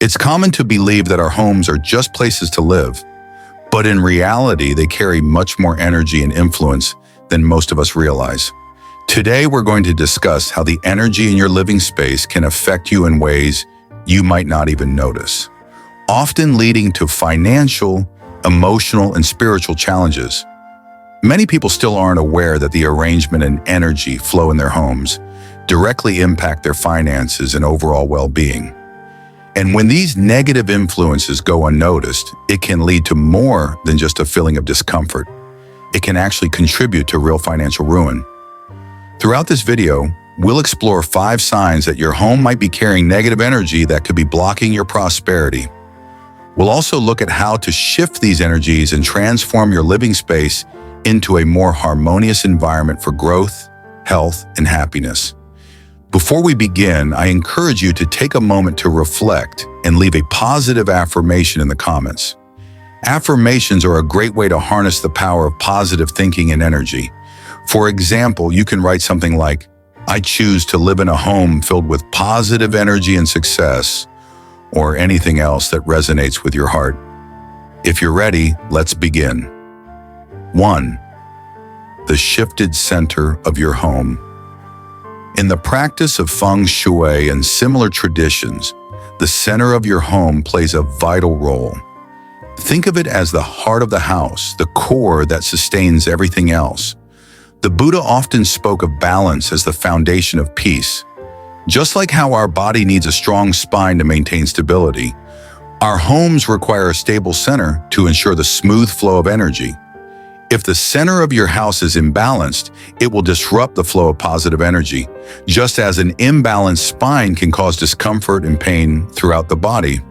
It's common to believe that our homes are just places to live, but in reality, they carry much more energy and influence than most of us realize. Today, we're going to discuss how the energy in your living space can affect you in ways you might not even notice, often leading to financial, emotional, and spiritual challenges. Many people still aren't aware that the arrangement and energy flow in their homes directly impact their finances and overall well-being. And when these negative influences go unnoticed, it can lead to more than just a feeling of discomfort. It can actually contribute to real financial ruin. Throughout this video, we'll explore 5 signs that your home might be carrying negative energy that could be blocking your prosperity. We'll also look at how to shift these energies and transform your living space into a more harmonious environment for growth, health, and happiness. Before we begin, I encourage you to take a moment to reflect and leave a positive affirmation in the comments. Affirmations are a great way to harness the power of positive thinking and energy. For example, you can write something like, "I choose to live in a home filled with positive energy and success," or anything else that resonates with your heart. If you're ready, let's begin. 1. The shifted center of your home. In the practice of Feng Shui and similar traditions, the center of your home plays a vital role. Think of it as the heart of the house, the core that sustains everything else. The Buddha often spoke of balance as the foundation of peace. Just like how our body needs a strong spine to maintain stability, our homes require a stable center to ensure the smooth flow of energy. If the center of your house is imbalanced, it will disrupt the flow of positive energy, just as an imbalanced spine can cause discomfort and pain throughout the body.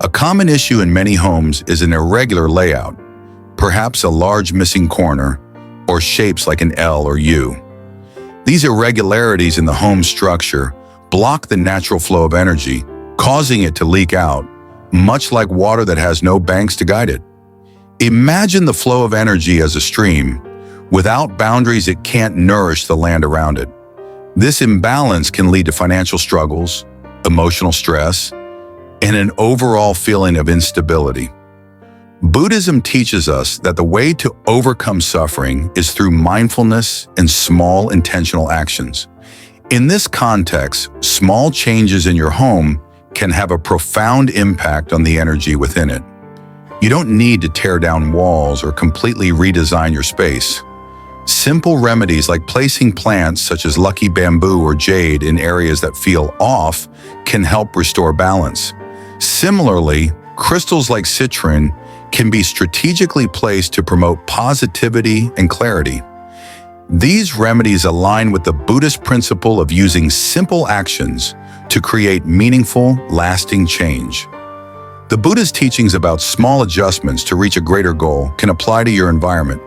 A common issue in many homes is an irregular layout, perhaps a large missing corner, or shapes like an L or U. These irregularities in the home structure block the natural flow of energy, causing it to leak out, much like water that has no banks to guide it. Imagine the flow of energy as a stream. Without boundaries, it can't nourish the land around it. This imbalance can lead to financial struggles, emotional stress, and an overall feeling of instability. Buddhism teaches us that the way to overcome suffering is through mindfulness and small intentional actions. In this context, small changes in your home can have a profound impact on the energy within it. You don't need to tear down walls or completely redesign your space. Simple remedies like placing plants such as lucky bamboo or jade in areas that feel off can help restore balance. Similarly, crystals like citrine can be strategically placed to promote positivity and clarity. These remedies align with the Buddhist principle of using simple actions to create meaningful, lasting change. The Buddha's teachings about small adjustments to reach a greater goal can apply to your environment.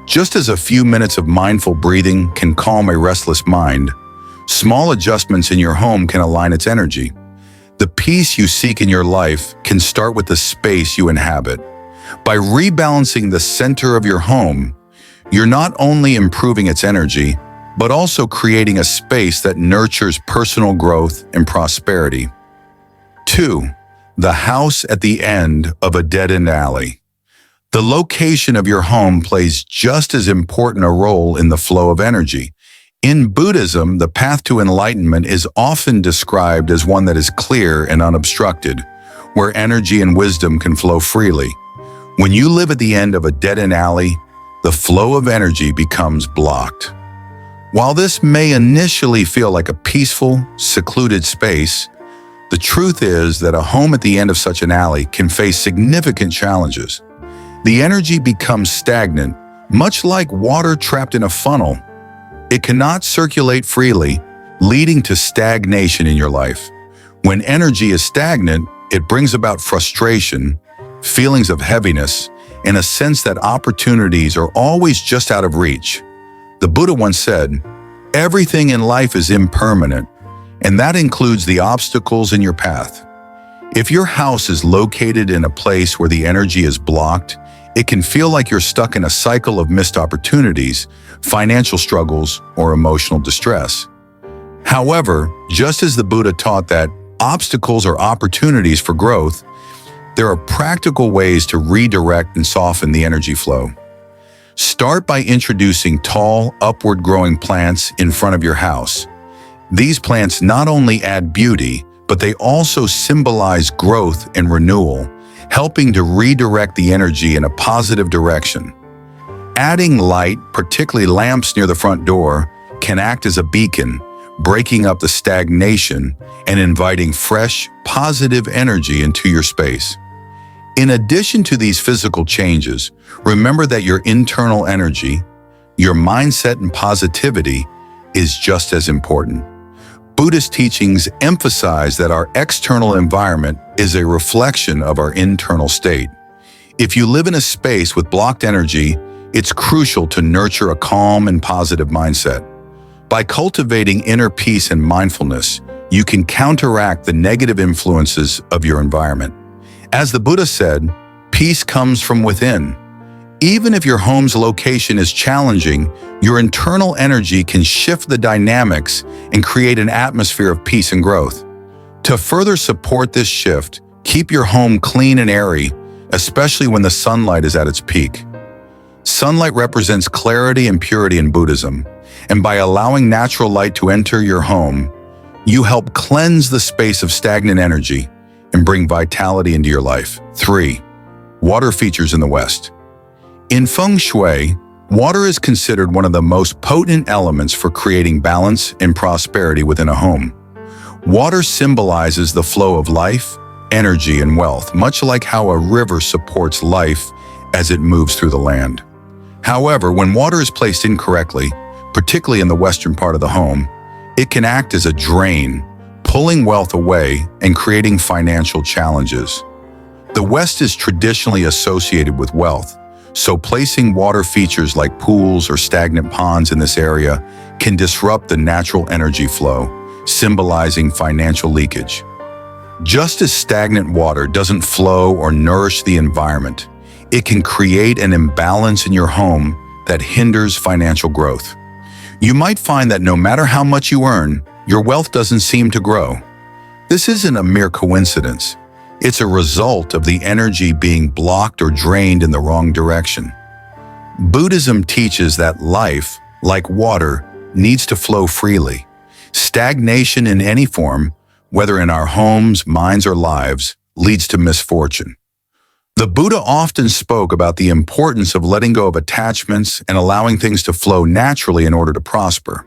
Just as a few minutes of mindful breathing can calm a restless mind, small adjustments in your home can align its energy. The peace you seek in your life can start with the space you inhabit. By rebalancing the center of your home, you're not only improving its energy, but also creating a space that nurtures personal growth and prosperity. 2. The house at the end of a dead-end alley. The location of your home plays just as important a role in the flow of energy. In Buddhism, the path to enlightenment is often described as one that is clear and unobstructed, where energy and wisdom can flow freely. When you live at the end of a dead-end alley, the flow of energy becomes blocked. While this may initially feel like a peaceful, secluded space, the truth is that a home at the end of such an alley can face significant challenges. The energy becomes stagnant, much like water trapped in a funnel. It cannot circulate freely, leading to stagnation in your life. When energy is stagnant, it brings about frustration, feelings of heaviness, and a sense that opportunities are always just out of reach. The Buddha once said, "Everything in life is impermanent, and that includes the obstacles in your path." If your house is located in a place where the energy is blocked, it can feel like you're stuck in a cycle of missed opportunities, financial struggles, or emotional distress. However, just as the Buddha taught that obstacles or opportunities for growth, there are practical ways to redirect and soften the energy flow. Start by introducing tall, upward-growing plants in front of your house. These plants not only add beauty, but they also symbolize growth and renewal, helping to redirect the energy in a positive direction. Adding light, particularly lamps near the front door, can act as a beacon, breaking up the stagnation and inviting fresh, positive energy into your space. In addition to these physical changes, remember that your internal energy, your mindset and positivity is just as important. Buddhist teachings emphasize that our external environment is a reflection of our internal state. If you live in a space with blocked energy, it's crucial to nurture a calm and positive mindset. By cultivating inner peace and mindfulness, you can counteract the negative influences of your environment. As the Buddha said, peace comes from within. Even if your home's location is challenging, your internal energy can shift the dynamics and create an atmosphere of peace and growth. To further support this shift, keep your home clean and airy, especially when the sunlight is at its peak. Sunlight represents clarity and purity in Buddhism, and by allowing natural light to enter your home, you help cleanse the space of stagnant energy and bring vitality into your life. 3. Water features in the West. In Feng Shui, water is considered one of the most potent elements for creating balance and prosperity within a home. Water symbolizes the flow of life, energy, and wealth, much like how a river supports life as it moves through the land. However, when water is placed incorrectly, particularly in the western part of the home, it can act as a drain, pulling wealth away and creating financial challenges. The West is traditionally associated with wealth, so placing water features like pools or stagnant ponds in this area can disrupt the natural energy flow, symbolizing financial leakage. Just as stagnant water doesn't flow or nourish the environment, it can create an imbalance in your home that hinders financial growth. You might find that no matter how much you earn, your wealth doesn't seem to grow. This isn't a mere coincidence. It's a result of the energy being blocked or drained in the wrong direction. Buddhism teaches that life, like water, needs to flow freely. Stagnation in any form, whether in our homes, minds, or lives, leads to misfortune. The Buddha often spoke about the importance of letting go of attachments and allowing things to flow naturally in order to prosper.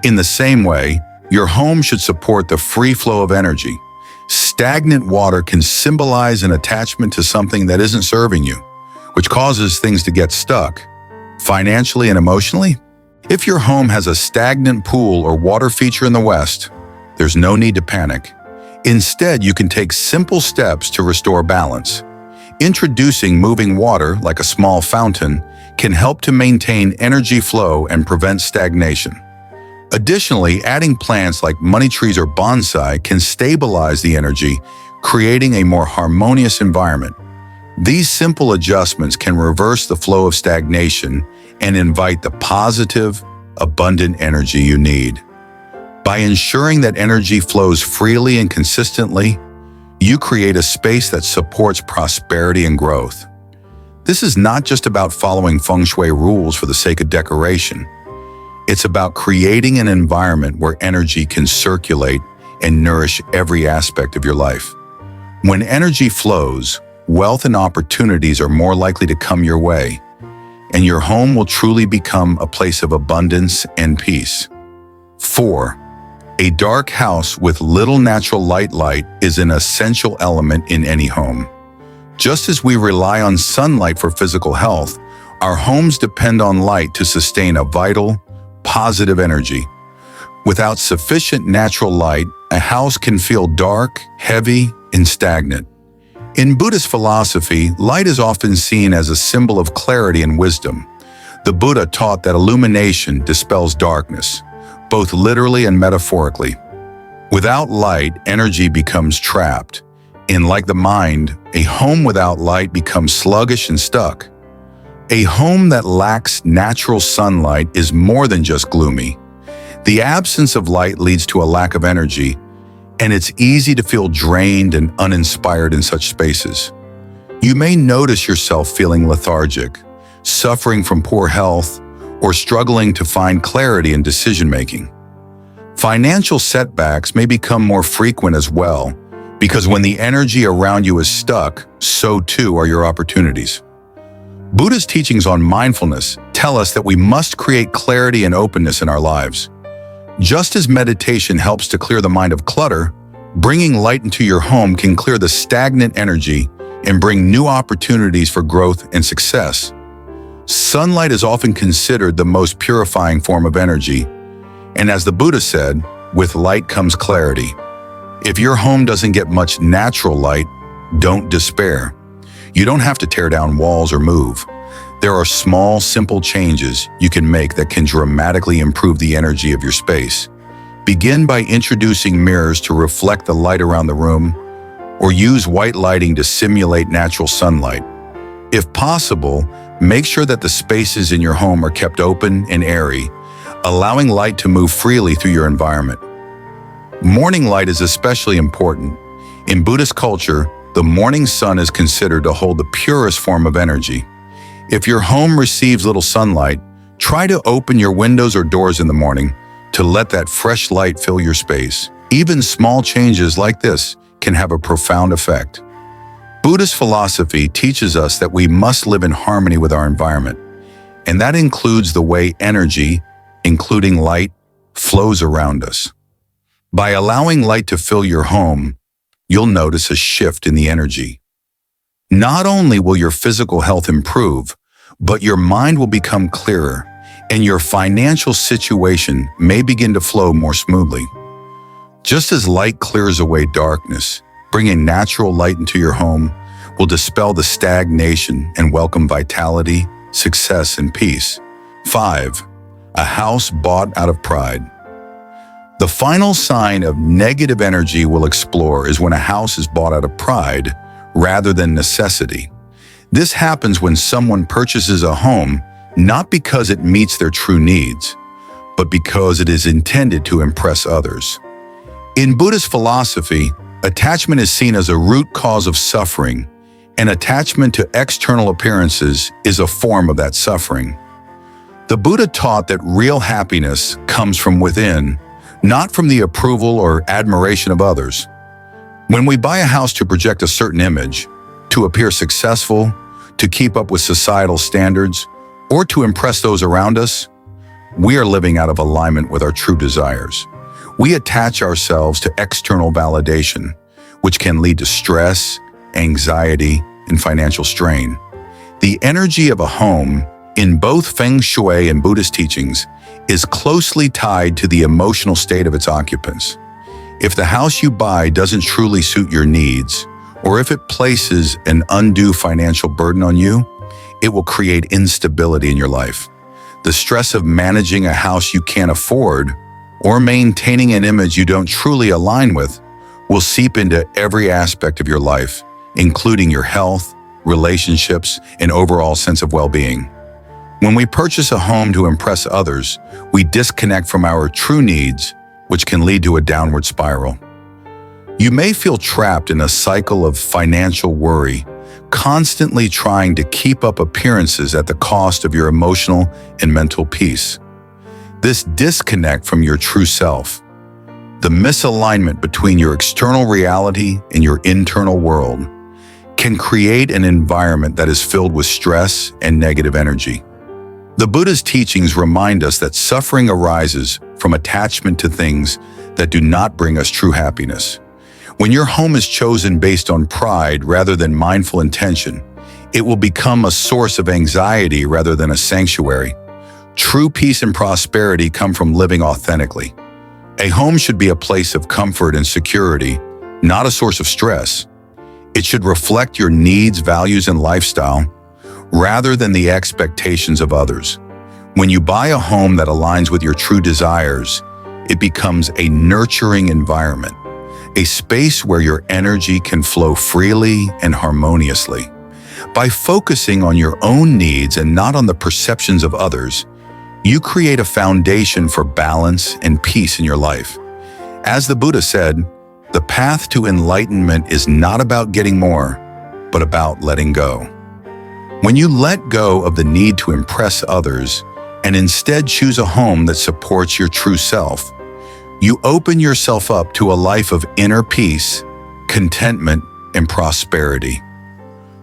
In the same way, your home should support the free flow of energy. Stagnant water can symbolize an attachment to something that isn't serving you, which causes things to get stuck, financially and emotionally. If your home has a stagnant pool or water feature in the West, there's no need to panic. Instead, you can take simple steps to restore balance. Introducing moving water, like a small fountain, can help to maintain energy flow and prevent stagnation. Additionally, adding plants like money trees or bonsai can stabilize the energy, creating a more harmonious environment. These simple adjustments can reverse the flow of stagnation and invite the positive, abundant energy you need. By ensuring that energy flows freely and consistently, you create a space that supports prosperity and growth. This is not just about following feng shui rules for the sake of decoration. It's about creating an environment where energy can circulate and nourish every aspect of your life. When energy flows, wealth and opportunities are more likely to come your way, and your home will truly become a place of abundance and peace. 4. A dark house with little natural light is an essential element in any home. Just as we rely on sunlight for physical health, our homes depend on light to sustain a vital, positive energy. Without sufficient natural light, a house can feel dark, heavy, and stagnant. In Buddhist philosophy, light is often seen as a symbol of clarity and wisdom. The Buddha taught that illumination dispels darkness, both literally and metaphorically. Without light, energy becomes trapped, and like the mind, a home without light becomes sluggish and stuck. A home that lacks natural sunlight is more than just gloomy. The absence of light leads to a lack of energy, and it's easy to feel drained and uninspired in such spaces. You may notice yourself feeling lethargic, suffering from poor health, or struggling to find clarity in decision-making. Financial setbacks may become more frequent as well, because when the energy around you is stuck, so too are your opportunities. Buddhist teachings on mindfulness tell us that we must create clarity and openness in our lives. Just as meditation helps to clear the mind of clutter, bringing light into your home can clear the stagnant energy and bring new opportunities for growth and success. Sunlight is often considered the most purifying form of energy, and as the Buddha said, with light comes clarity. If your home doesn't get much natural light, don't despair. You don't have to tear down walls or move. There are small, simple changes you can make that can dramatically improve the energy of your space. Begin by introducing mirrors to reflect the light around the room, or use white lighting to simulate natural sunlight. If possible, make sure that the spaces in your home are kept open and airy, allowing light to move freely through your environment. Morning light is especially important. In Buddhist culture, the morning sun is considered to hold the purest form of energy. If your home receives little sunlight, try to open your windows or doors in the morning to let that fresh light fill your space. Even small changes like this can have a profound effect. Buddhist philosophy teaches us that we must live in harmony with our environment, and that includes the way energy, including light, flows around us. By allowing light to fill your home, you'll notice a shift in the energy. Not only will your physical health improve, but your mind will become clearer, and your financial situation may begin to flow more smoothly. Just as light clears away darkness, bringing natural light into your home will dispel the stagnation and welcome vitality, success, and peace. 5. A house bought out of pride. The final sign of negative energy we'll explore is when a house is bought out of pride rather than necessity. This happens when someone purchases a home not because it meets their true needs, but because it is intended to impress others. In Buddhist philosophy, attachment is seen as a root cause of suffering, and attachment to external appearances is a form of that suffering. The Buddha taught that real happiness comes from within, not from the approval or admiration of others. When we buy a house to project a certain image, to appear successful, to keep up with societal standards, or to impress those around us, we are living out of alignment with our true desires. We attach ourselves to external validation, which can lead to stress, anxiety, and financial strain. The energy of a home, in both Feng Shui and Buddhist teachings, is closely tied to the emotional state of its occupants. If the house you buy doesn't truly suit your needs, or if it places an undue financial burden on you, it will create instability in your life. The stress of managing a house you can't afford, or maintaining an image you don't truly align with, will seep into every aspect of your life, including your health, relationships, and overall sense of well-being. When we purchase a home to impress others, we disconnect from our true needs, which can lead to a downward spiral. You may feel trapped in a cycle of financial worry, constantly trying to keep up appearances at the cost of your emotional and mental peace. This disconnect from your true self, the misalignment between your external reality and your internal world, can create an environment that is filled with stress and negative energy. The Buddha's teachings remind us that suffering arises from attachment to things that do not bring us true happiness. When your home is chosen based on pride rather than mindful intention, it will become a source of anxiety rather than a sanctuary. True peace and prosperity come from living authentically. A home should be a place of comfort and security, not a source of stress. It should reflect your needs, values, and lifestyle, rather than the expectations of others. When you buy a home that aligns with your true desires, it becomes a nurturing environment, a space where your energy can flow freely and harmoniously. By focusing on your own needs and not on the perceptions of others, you create a foundation for balance and peace in your life. As the Buddha said, The path to enlightenment is not about getting more, but about letting go. When you let go of the need to impress others and instead choose a home that supports your true self, you open yourself up to a life of inner peace, contentment, and prosperity.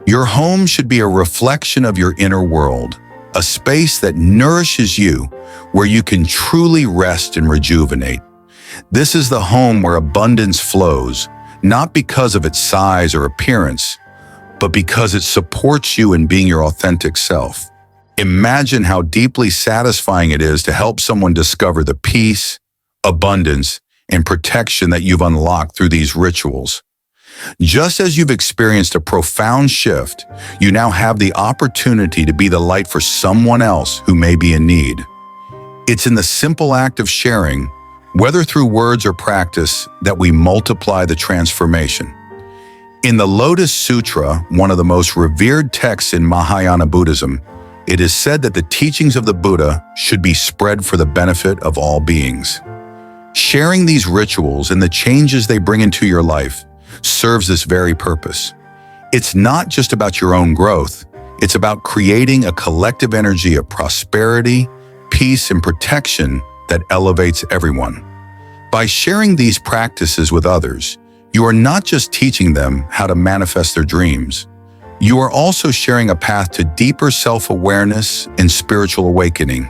Your home should be a reflection of your inner world, a space that nourishes you, where you can truly rest and rejuvenate. This is the home where abundance flows, not because of its size or appearance, but because it supports you in being your authentic self. Imagine how deeply satisfying it is to help someone discover the peace, abundance, and protection that you've unlocked through these rituals. Just as you've experienced a profound shift, you now have the opportunity to be the light for someone else who may be in need. It's in the simple act of sharing, whether through words or practice, that we multiply the transformation. In the Lotus Sutra, one of the most revered texts in Mahayana Buddhism, it is said that the teachings of the Buddha should be spread for the benefit of all beings. Sharing these rituals and the changes they bring into your life serves this very purpose. It's not just about your own growth, it's about creating a collective energy of prosperity, peace, and protection that elevates everyone. By sharing these practices with others, you are not just teaching them how to manifest their dreams. You are also sharing a path to deeper self-awareness and spiritual awakening.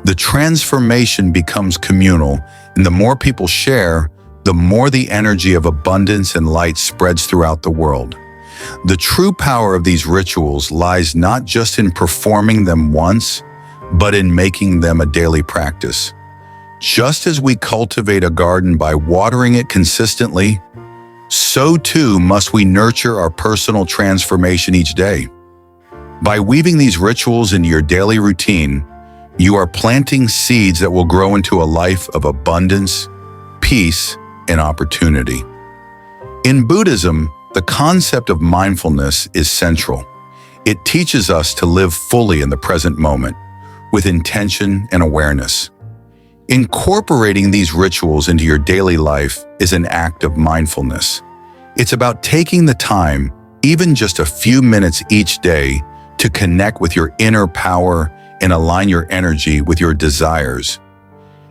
The transformation becomes communal, and the more people share, the more the energy of abundance and light spreads throughout the world. The true power of these rituals lies not just in performing them once, but in making them a daily practice. Just as we cultivate a garden by watering it consistently, so too must we nurture our personal transformation each day. By weaving these rituals into your daily routine, you are planting seeds that will grow into a life of abundance, peace, and opportunity. In Buddhism, the concept of mindfulness is central. It teaches us to live fully in the present moment, with intention and awareness. Incorporating these rituals into your daily life is an act of mindfulness. It's about taking the time, even just a few minutes each day, to connect with your inner power and align your energy with your desires.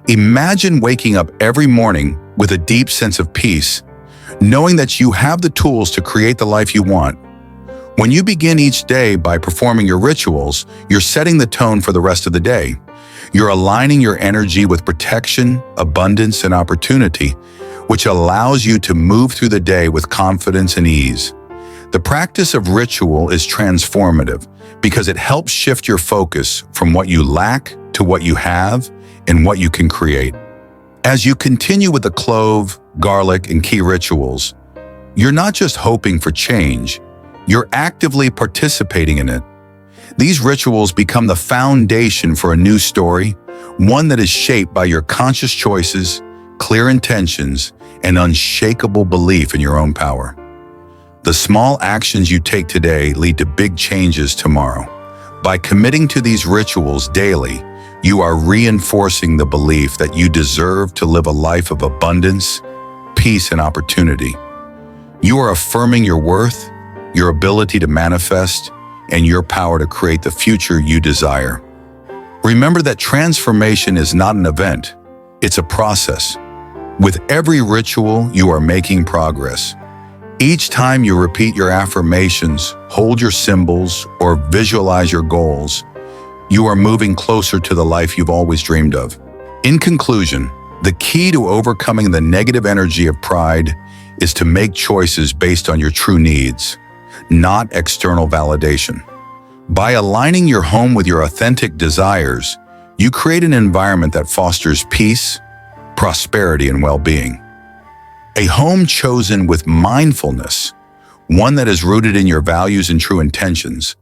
Imagine waking up every morning with a deep sense of peace, knowing that you have the tools to create the life you want. When you begin each day by performing your rituals, you're setting the tone for the rest of the day. You're aligning your energy with protection, abundance, and opportunity, which allows you to move through the day with confidence and ease. The practice of ritual is transformative because it helps shift your focus from what you lack to what you have and what you can create. As you continue with the clove, garlic, and key rituals, you're not just hoping for change, you're actively participating in it. These rituals become the foundation for a new story, one that is shaped by your conscious choices, clear intentions, and unshakable belief in your own power. The small actions you take today lead to big changes tomorrow. By committing to these rituals daily, you are reinforcing the belief that you deserve to live a life of abundance, peace, and opportunity. You are affirming your worth, your ability to manifest, and your power to create the future you desire. Remember that transformation is not an event, it's a process. With every ritual, you are making progress. Each time you repeat your affirmations, hold your symbols, or visualize your goals, you are moving closer to the life you've always dreamed of. In conclusion, the key to overcoming the negative energy of pride is to make choices based on your true needs, not external validation. By aligning your home with your authentic desires, you create an environment that fosters peace, prosperity, and well-being. A home chosen with mindfulness, one that is rooted in your values and true intentions,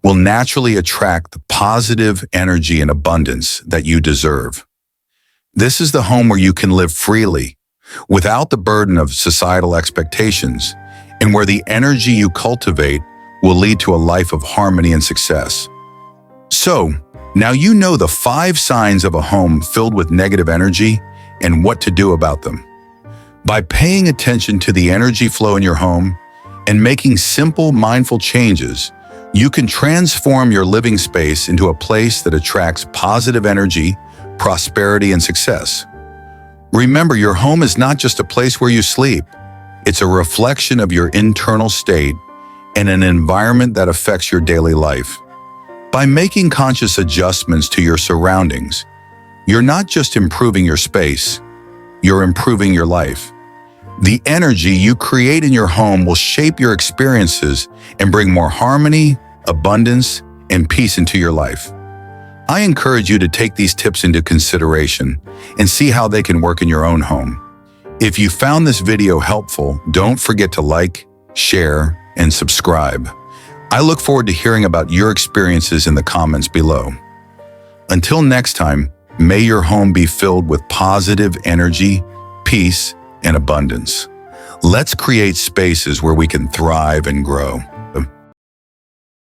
will naturally attract the positive energy and abundance that you deserve. This is the home where you can live freely, without the burden of societal expectations, and where the energy you cultivate will lead to a life of harmony and success. So, now you know the 5 signs of a home filled with negative energy and what to do about them. By paying attention to the energy flow in your home and making simple, mindful changes, you can transform your living space into a place that attracts positive energy, prosperity, and success. Remember, your home is not just a place where you sleep. It's a reflection of your internal state and an environment that affects your daily life. By making conscious adjustments to your surroundings, you're not just improving your space, you're improving your life. The energy you create in your home will shape your experiences and bring more harmony, abundance, and peace into your life. I encourage you to take these tips into consideration and see how they can work in your own home. If you found this video helpful, don't forget to like, share, and subscribe. I look forward to hearing about your experiences in the comments below. Until next time, may your home be filled with positive energy, peace, and abundance. Let's create spaces where we can thrive and grow.